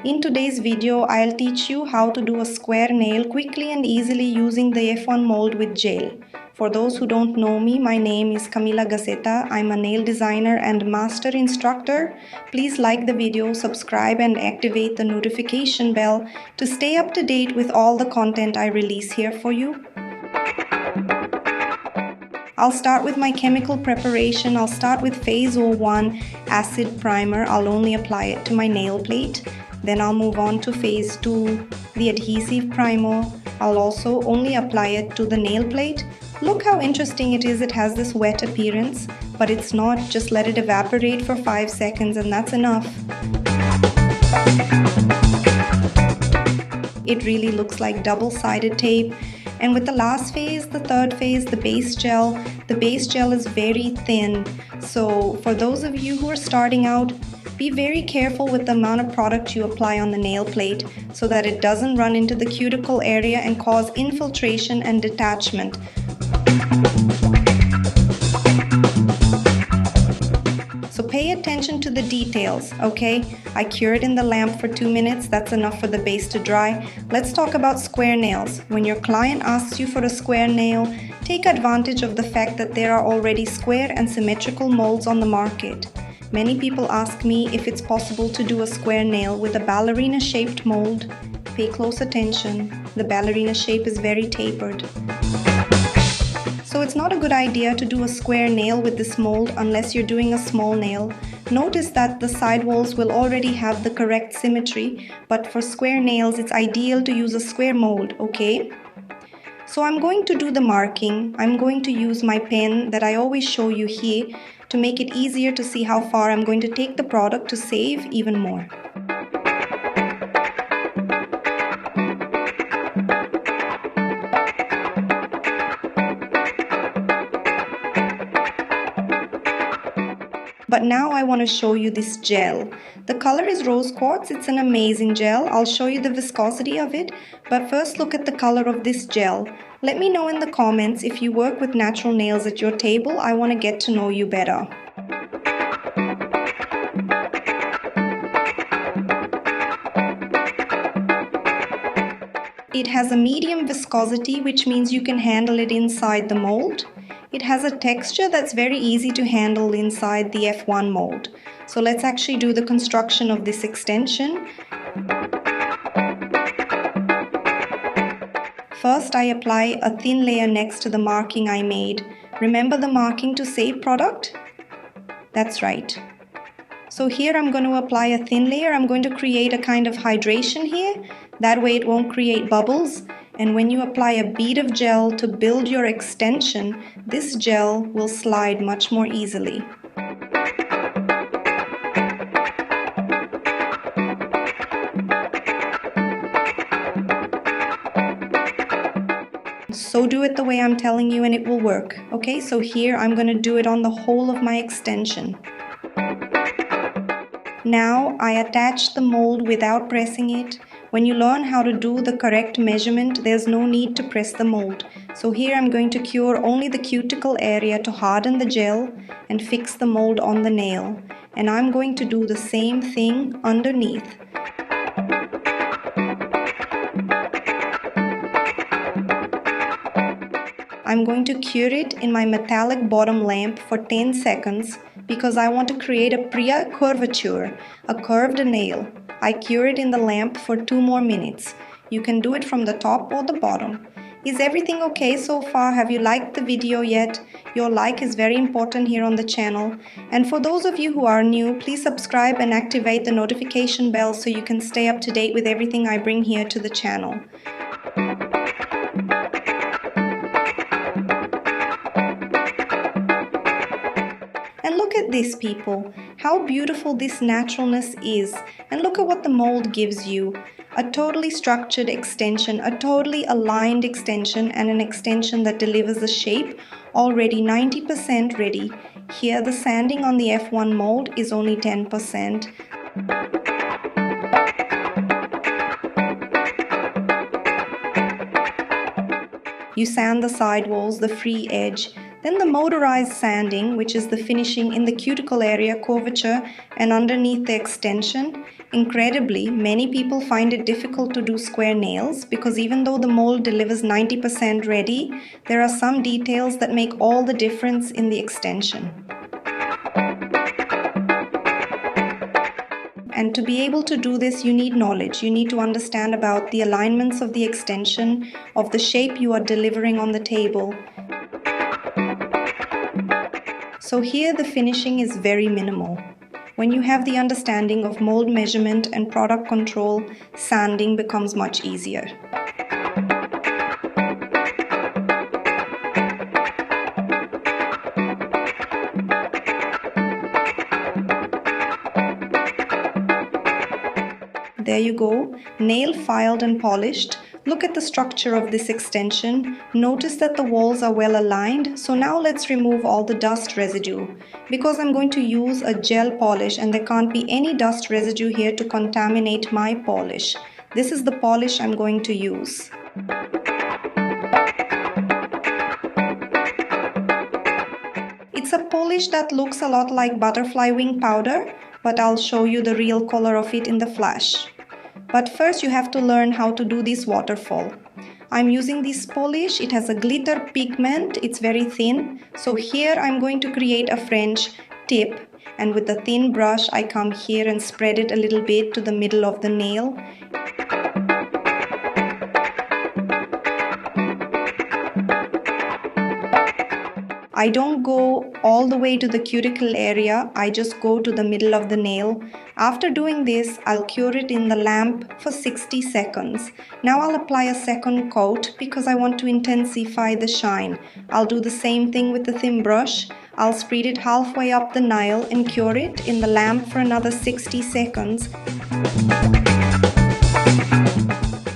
In today's video, I'll teach you how to do a square nail quickly and easily using the F1 mold with gel. For those who don't know me, my name is Camilla Gazeta. I'm a nail designer and master instructor. Please like the video, subscribe and activate the notification bell to stay up to date with all the content I release here for you. I'll start with my chemical preparation. I'll start with phase 01 acid primer. I'll only apply it to my nail plate. Then I'll move on to phase 2, the adhesive primer. I'll also only apply it to the nail plate. Look how interesting it is. It has this wet appearance, but it's not. Just let it evaporate for 5 seconds and that's enough. It really looks like double-sided tape. And with the last phase, the third phase, the base gel is very thin. So for those of you who are starting out, be very careful with the amount of product you apply on the nail plate so that it doesn't run into the cuticle area and cause infiltration and detachment. So pay attention to the details, okay? I cure it in the lamp for 2 minutes. That's enough for the base to dry. Let's talk about square nails. When your client asks you for a square nail, take advantage of the fact that there are already square and symmetrical molds on the market. Many people ask me if it's possible to do a square nail with a ballerina shaped mold. Pay close attention. The ballerina shape is very tapered. So it's not a good idea to do a square nail with this mold unless you're doing a small nail. Notice that the side walls will already have the correct symmetry, but for square nails it's ideal to use a square mold, okay? So I'm going to do the marking. I'm going to use my pen that I always show you here to make it easier to see how far I'm going to take the product to save even more. But now I want to show you this gel. The color is rose quartz. It's an amazing gel. I'll show you the viscosity of it. But first look at the color of this gel. Let me know in the comments if you work with natural nails at your table. I want to get to know you better. It has a medium viscosity, which means you can handle it inside the mold. It has a texture that's very easy to handle inside the F1 mold. So let's actually do the construction of this extension. First, I apply a thin layer next to the marking I made. Remember the marking to save product? That's right. So here I'm going to apply a thin layer. I'm going to create a kind of hydration here. That way it won't create bubbles. And when you apply a bead of gel to build your extension, this gel will slide much more easily. So do it the way I'm telling you and it will work. Okay, so here I'm going to do it on the whole of my extension. Now I attach the mold without pressing it. When you learn how to do the correct measurement, there's no need to press the mold. So here I'm going to cure only the cuticle area to harden the gel and fix the mold on the nail. And I'm going to do the same thing underneath. I'm going to cure it in my metallic bottom lamp for 10 seconds because I want to create a Pre-Curvature, a curved nail. I cure it in the lamp for 2 more minutes. You can do it from the top or the bottom. Is everything okay so far? Have you liked the video yet? Your like is very important here on the channel. And for those of you who are new, please subscribe and activate the notification bell so you can stay up to date with everything I bring here to the channel. And look at this, people. How beautiful this naturalness is. And look at what the mold gives you. A totally structured extension, a totally aligned extension, and an extension that delivers a shape already 90% ready. Here the sanding on the F1 mold is only 10%. You sand the sidewalls, the free edge. Then the motorized sanding, which is the finishing in the cuticle area, curvature, and underneath the extension. Incredibly, many people find it difficult to do square nails because even though the mold delivers 90% ready, there are some details that make all the difference in the extension. And to be able to do this, you need knowledge. You need to understand about the alignments of the extension, of the shape you are delivering on the table. So here the finishing is very minimal. When you have the understanding of mold measurement and product control, sanding becomes much easier. There you go, nail filed and polished. Look at the structure of this extension. Notice that the walls are well aligned. So now let's remove all the dust residue. Because I'm going to use a gel polish and there can't be any dust residue here to contaminate my polish. This is the polish I'm going to use. It's a polish that looks a lot like butterfly wing powder, but I'll show you the real color of it in the flash. But first you have to learn how to do this waterfall. I'm using this polish, it has a glitter pigment, it's very thin. So here I'm going to create a French tip, and with a thin brush I come here and spread it a little bit to the middle of the nail. I don't go all the way to the cuticle area, I just go to the middle of the nail. After doing this, I'll cure it in the lamp for 60 seconds. Now I'll apply a second coat because I want to intensify the shine. I'll do the same thing with the thin brush. I'll spread it halfway up the nail and cure it in the lamp for another 60 seconds.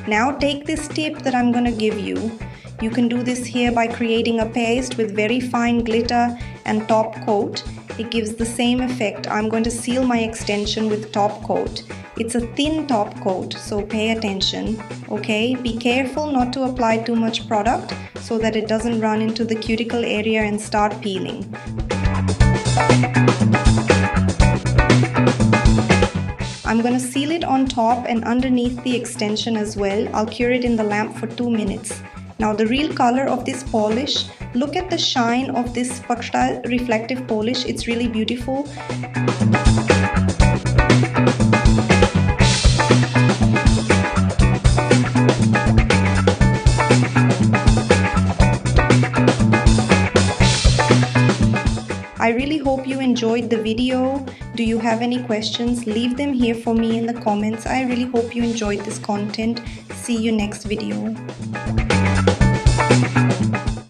Now take this tip that I'm gonna give you. You can do this here by creating a paste with very fine glitter and top coat. It gives the same effect. I'm going to seal my extension with top coat. It's a thin top coat, so pay attention. Okay, be careful not to apply too much product so that it doesn't run into the cuticle area and start peeling. I'm going to seal it on top and underneath the extension as well. I'll cure it in the lamp for 2 minutes. Now the real color of this polish, look at the shine of this textile reflective polish, it's really beautiful. I really hope you enjoyed the video. Do you have any questions? Leave them here for me in the comments. I really hope you enjoyed this content. See you next video.